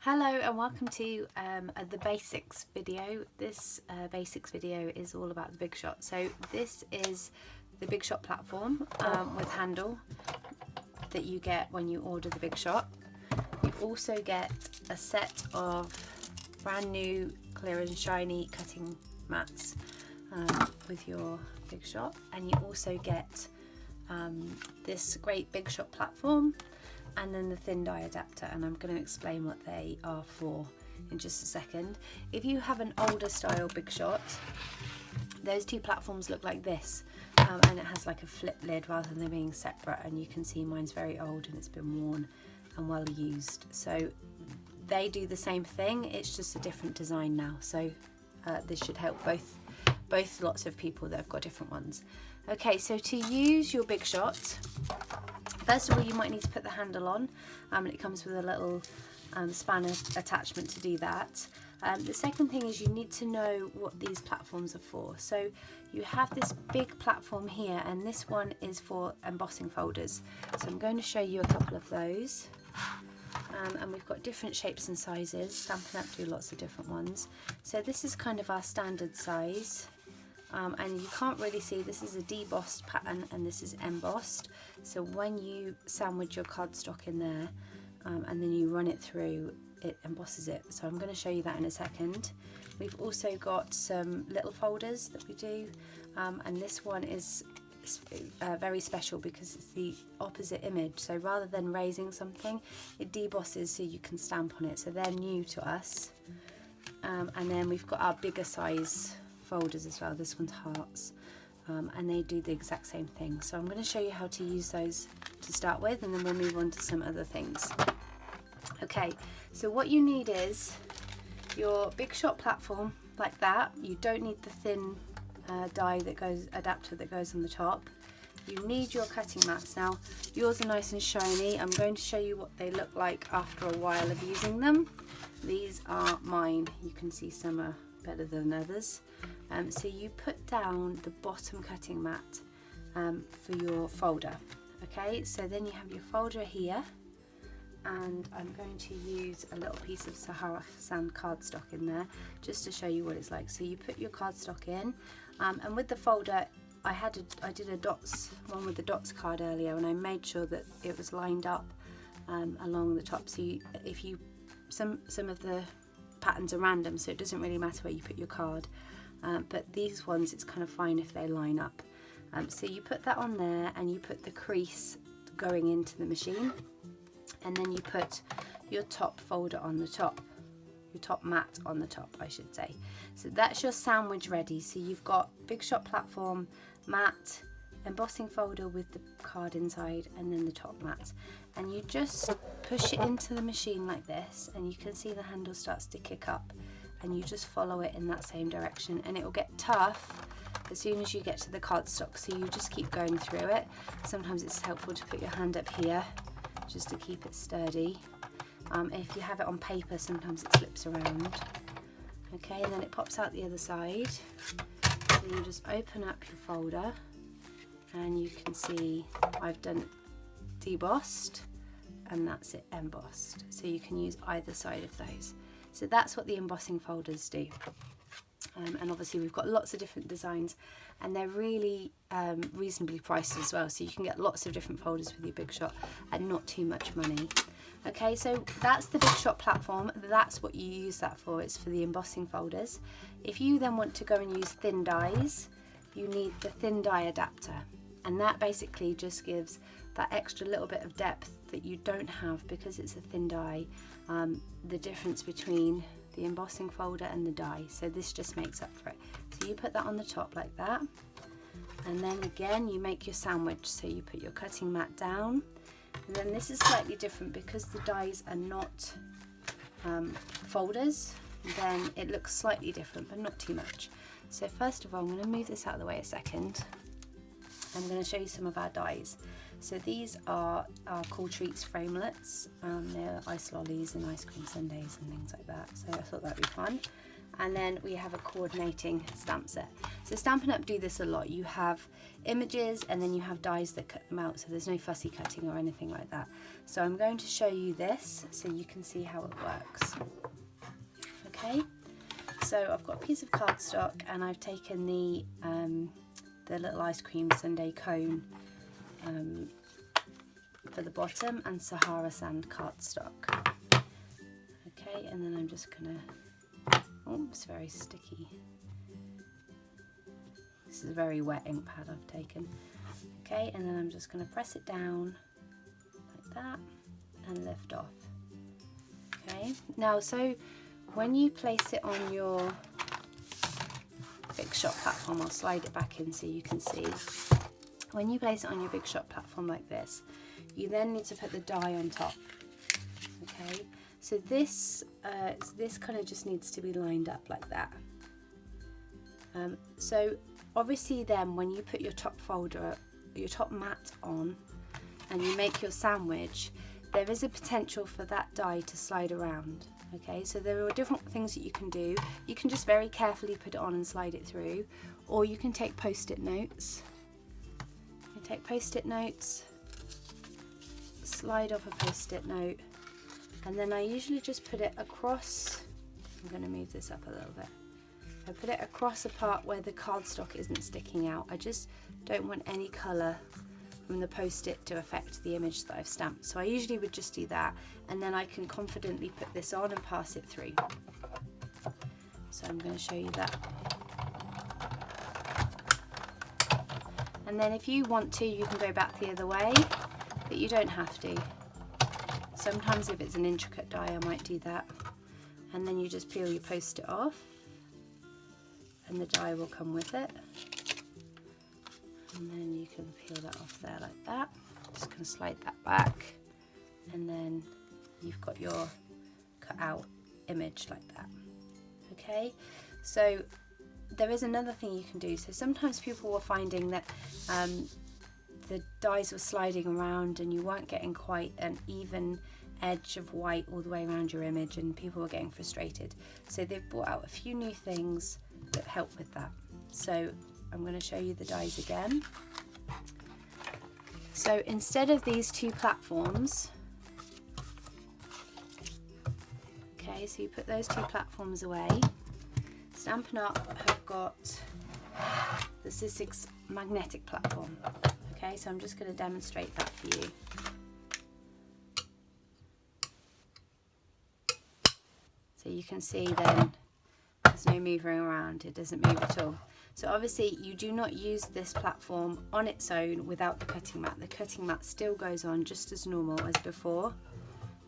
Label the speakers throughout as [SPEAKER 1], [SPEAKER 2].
[SPEAKER 1] Hello and welcome to the basics video. This basics video is all about the Big Shot. So this is the Big Shot platform with handle that you get when you order the Big Shot. You also get a set of brand new clear and shiny cutting mats with your Big Shot, and you also get this great Big Shot platform and then the thin die adapter, and I'm going to explain what they are for in just a second. If you have an older style Big Shot, those two platforms look like this, and it has like a flip lid rather than being separate, and you can see mine's very old and it's been worn and well used. So they do the same thing, it's just a different design now, so this should help both lots of people that have got different ones. Okay, so to use your Big Shot, first of all, you might need to put the handle on, and it comes with a little spanner attachment to do that. The second thing is you need to know what these platforms are for. So you have this big platform here, and this one is for embossing folders. So I'm going to show you a couple of those. And we've got different shapes and sizes. Stampin' do lots of different ones. So this is kind of our standard size. And you can't really see, this is a debossed pattern and this is embossed. So when you sandwich your cardstock in there and then you run it through, it embosses it. So I'm going to show you that in a second. We've also got some little folders that we do, and this one is very special because it's the opposite image. So rather than raising something, it debosses so you can stamp on it. So they're new to us. And then we've got our bigger size folders as well. This one's hearts, and they do the exact same thing. So I'm going to show you how to use those to start with, and then we'll move on to some other things. Okay, so what you need is your Big Shot platform like that. You don't need the thin die adapter that goes on the top. You need your cutting mats. Now yours are nice and shiny. I'm going to show you what they look like after a while of using them. These are mine. You can see some are better than others. So you put down the bottom cutting mat for your folder. Okay, so then you have your folder here, and I'm going to use a little piece of Sahara sand cardstock in there just to show you what it's like. So you put your cardstock in, and with the folder, I did a one with the dots card earlier, and I made sure that it was lined up along the top. So some of the patterns are random, so it doesn't really matter where you put your card, but these ones it's kind of fine if they line up. So you put that on there, and you put the crease going into the machine, and then you put your top folder on the top, your top mat on the top, I should say. So that's your sandwich ready. So you've got Big Shot platform, mat, embossing folder with the card inside, and then the top mat, and you just push it into the machine like this, and you can see the handle starts to kick up, and you just follow it in that same direction, and it will get tough as soon as you get to the cardstock, so you just keep going through it. Sometimes it's helpful to put your hand up here just to keep it sturdy. If you have it on paper, sometimes it slips around. Okay, and then it pops out the other side. So you just open up your folder, and you can see I've done debossed, and that's it embossed. So you can use either side of those. So that's what the embossing folders do. And obviously we've got lots of different designs, and they're really reasonably priced as well. So you can get lots of different folders with your Big Shot and not too much money. Okay, so that's the Big Shot platform. That's what you use that for. It's for the embossing folders. If you then want to go and use thin dies, you need the thin die adapter, and that basically just gives that extra little bit of depth that you don't have because it's a thin die, the difference between the embossing folder and the die. So this just makes up for it. So you put that on the top like that, and then again you make your sandwich. So you put your cutting mat down, and then this is slightly different because the dies are not folders, then it looks slightly different, but not too much. So first of all, I'm going to move this out of the way a second. I'm going to show you some of our dies. So these are our Cool Treats framelets. They're ice lollies and ice cream sundaes and things like that. So I thought that'd be fun. and then we have a coordinating stamp set. So Stampin' Up! Do this a lot. You have images and then you have dies that cut them out, so there's no fussy cutting or anything like that. So I'm going to show you this so you can see how it works. Okay, so I've got a piece of cardstock and I've taken the little ice cream sundae cone for the bottom and Sahara sand cardstock. Okay, and then I'm just gonna, oh, it's very sticky. This is a very wet ink pad I've taken. Okay, and then I'm just gonna press it down like that and lift off. Okay, now so when you place it on your Big Shot platform, I'll slide it back in so you can see. When you place it on your Big Shot platform like this, you then need to put the die on top. Okay, so this kind of just needs to be lined up like that. So obviously then when you put your top folder, your top mat on and you make your sandwich, there is a potential for that die to slide around. Okay, so there are different things that you can do. You can just very carefully put it on and slide it through, or you can take post-it notes. You take post-it notes, slide off a post-it note, and then I usually just put it across. I'm going to move this up a little bit. I put it across a part where the cardstock isn't sticking out. I just don't want any colour from the post-it to affect the image that I've stamped. So I usually would just do that, and then I can confidently put this on and pass it through. So I'm going to show you that. And then if you want to, you can go back the other way, but you don't have to. Sometimes if it's an intricate die, I might do that. And then you just peel your post-it off, and the die will come with it. And then you can peel that off there like that. Just going to slide that back, and then you've got your cut out image like that. Okay, so there is another thing you can do. So sometimes people were finding that the dies were sliding around and you weren't getting quite an even edge of white all the way around your image, and people were getting frustrated. So they've brought out a few new things that help with that. So I'm going to show you the dies again. So instead of these two platforms, okay, so you put those two platforms away. Stampin' Up! Have got the Sizzix magnetic platform. Okay, so I'm just going to demonstrate that for you. So you can see then there's no moving around, it doesn't move at all. So obviously you do not use this platform on its own without the cutting mat. The cutting mat still goes on just as normal as before,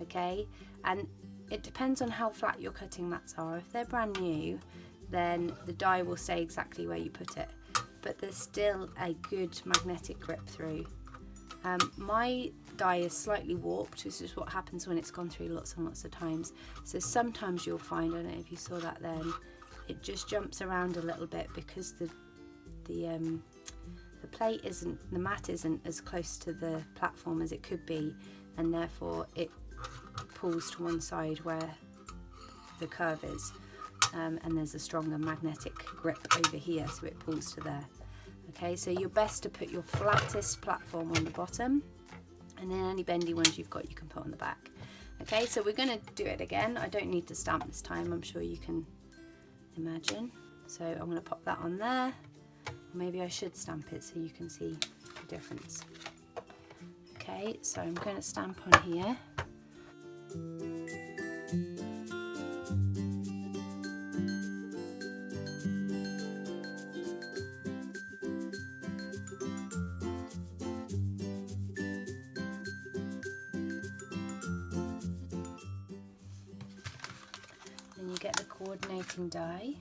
[SPEAKER 1] okay? And it depends on how flat your cutting mats are. If they're brand new, then the die will stay exactly where you put it, but there's still a good magnetic grip through. My die is slightly warped, which is what happens when it's gone through lots and lots of times. So sometimes you'll find, I don't know if you saw that then, it just jumps around a little bit because the plate isn't, the mat isn't as close to the platform as it could be, and therefore it pulls to one side where the curve is, and there's a stronger magnetic grip over here, so it pulls to there. Okay, so you're best to put your flattest platform on the bottom, and then any bendy ones you've got you can put on the back. Okay, so we're going to do it again. I don't need to stamp this time, I'm sure you can imagine. So I'm going to pop that on there. Or maybe I should stamp it so you can see the difference. Okay, so I'm going to stamp on here. Then you get the coordinating die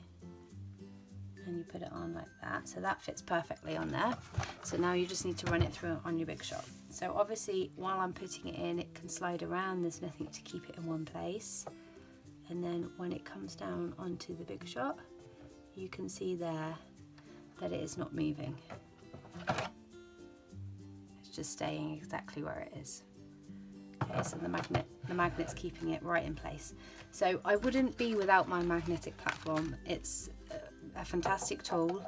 [SPEAKER 1] and you put it on like that, so that fits perfectly on there. So now you just need to run it through on your Big Shot. So obviously while I'm putting it in, it can slide around, there's nothing to keep it in one place, and then when it comes down onto the Big Shot, you can see there that it is not moving. It's just staying exactly where it is. Okay, so the magnet's keeping it right in place. So I wouldn't be without my magnetic platform. It's a fantastic tool,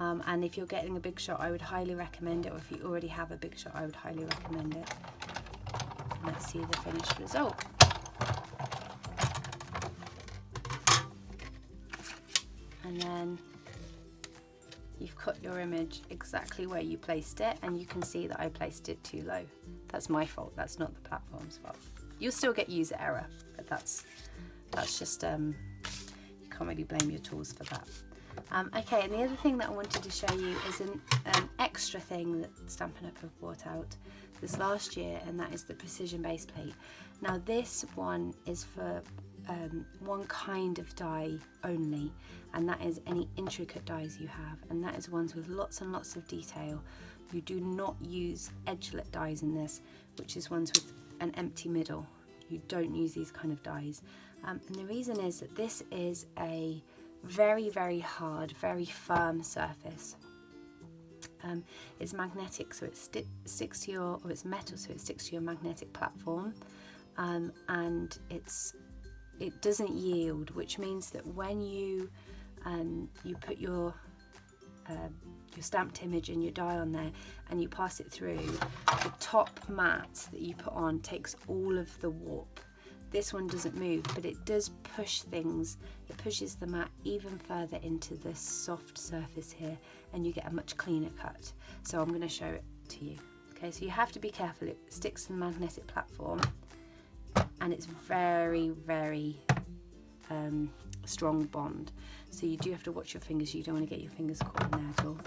[SPEAKER 1] and if you're getting a big shot, I would highly recommend it, or if you already have a big shot, I would highly recommend it. Let's see the finished result. And then you've cut your image exactly where you placed it, and you can see that I placed it too low. That's my fault, that's not the platform's fault. You'll still get user error, but that's just, you can't really blame your tools for that. Okay, and the other thing that I wanted to show you is an extra thing that Stampin' Up have brought out this last year, and that is the precision base plate. Now this one is for one kind of die only, and that is any intricate dies you have, and that is ones with lots and lots of detail. You do not use edgelet dies in this, which is ones with an empty middle. You don't use these kind of dies, and the reason is that this is a very, very hard, very firm surface. It's magnetic, so it sticks to your, or it's metal, so it sticks to your magnetic platform, and it doesn't yield, which means that when you put your stamped image and your die on there and you pass it through, the top mat that you put on takes all of the warp. This one doesn't move, but it does push things. It pushes the mat even further into this soft surface here, and you get a much cleaner cut. So I'm going to show it to you. Okay, so you have to be careful. It sticks to the magnetic platform, and it's very, very strong bond. So you do have to watch your fingers. You don't want to get your fingers caught in there at all.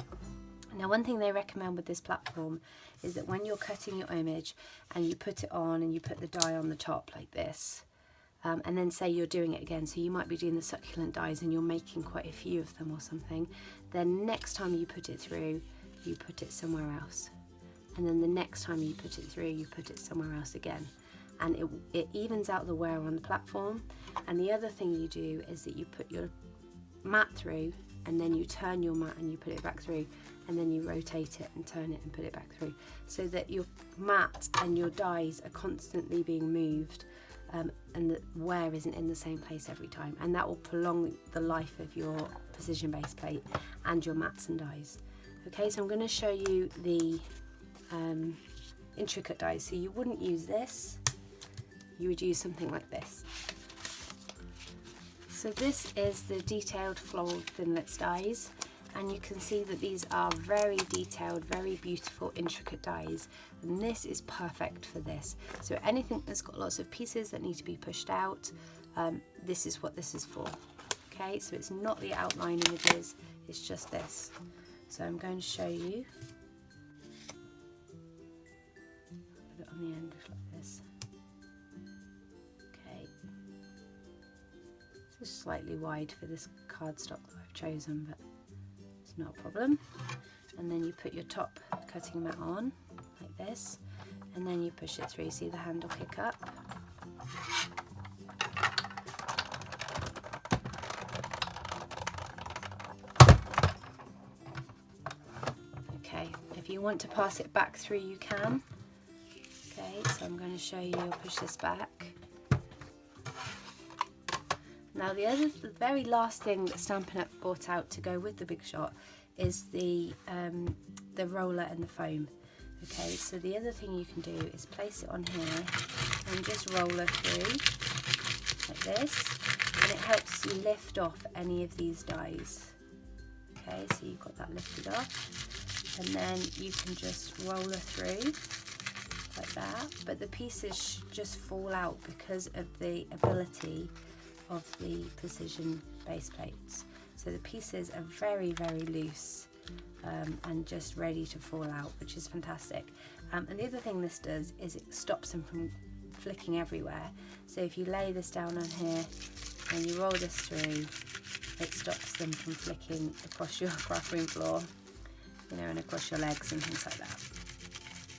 [SPEAKER 1] Now, one thing they recommend with this platform is that when you're cutting your image and you put it on and you put the die on the top like this, and then say you're doing it again, so you might be doing the succulent dies and you're making quite a few of them or something, then next time you put it through, you put it somewhere else. And then the next time you put it through, you put it somewhere else again. And it evens out the wear on the platform. And the other thing you do is that you put your mat through, and then you turn your mat and you put it back through, and then you rotate it and turn it and put it back through, so that your mat and your dies are constantly being moved, and the wear isn't in the same place every time, and that will prolong the life of your precision base plate and your mats and dies. Okay, so I'm going to show you the intricate dies. So you wouldn't use this, you would use something like this. So this is the detailed floral thinlits dies, and you can see that these are very detailed, very beautiful, intricate dies, and this is perfect for this. So anything that's got lots of pieces that need to be pushed out, this is what this is for. Okay, so it's not the outline images, it's just this. So I'm going to show you. Put it on the end just like this. Okay. This is slightly wide for this cardstock that I've chosen, but it's not a problem. And then you put your top cutting mat on like this, and then you push it through. See the handle kick up? Okay, if you want to pass it back through, you can. Okay, so I'm going to show you, I'll push this back. Now the very last thing that Stampin' Up brought out to go with the Big Shot is the roller and the foam. Okay, so the other thing you can do is place it on here and just roller through like this, and it helps you lift off any of these dies. Okay, so you've got that lifted off, and then you can just roller through like that, but the pieces just fall out because of the ability of the precision base plates. So the pieces are very, very loose and just ready to fall out, which is fantastic. And the other thing this does is it stops them from flicking everywhere. So if you lay this down on here and you roll this through, it stops them from flicking across your craft room floor, you know, and across your legs and things like that.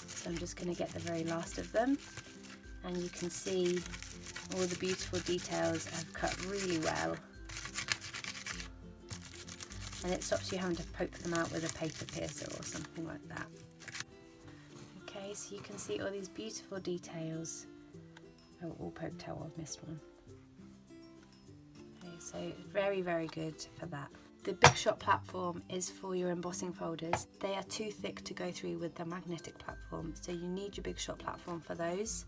[SPEAKER 1] So I'm just going to get the very last of them, and you can see all the beautiful details I've cut really well, and it stops you having to poke them out with a paper piercer or something like that. Okay, so you can see all these beautiful details Oh, all poked out, I've missed one. Okay, so very, very good for that. The Big Shot platform is for your embossing folders. They are too thick to go through with the magnetic platform, so you need your Big Shot platform for those.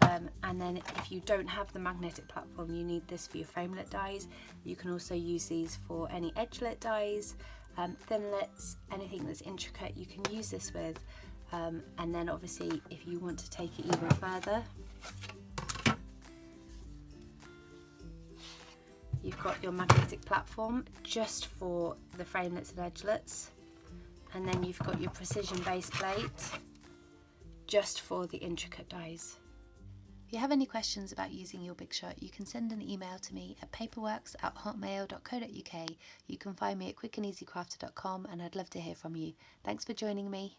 [SPEAKER 1] And then if you don't have the magnetic platform, you need this for your framelit dies. You can also use these for any edgelit dies, thinlits, anything that's intricate you can use this with. And then obviously if you want to take it even further, you've got your magnetic platform just for the framelits and edgelets, and then you've got your precision base plate just for the intricate dies. If you have any questions about using your Big Shot, you can send an email to me at paperworks@hotmail.co.uk. You can find me at quickandeasycrafter.com, and I'd love to hear from you. Thanks for joining me.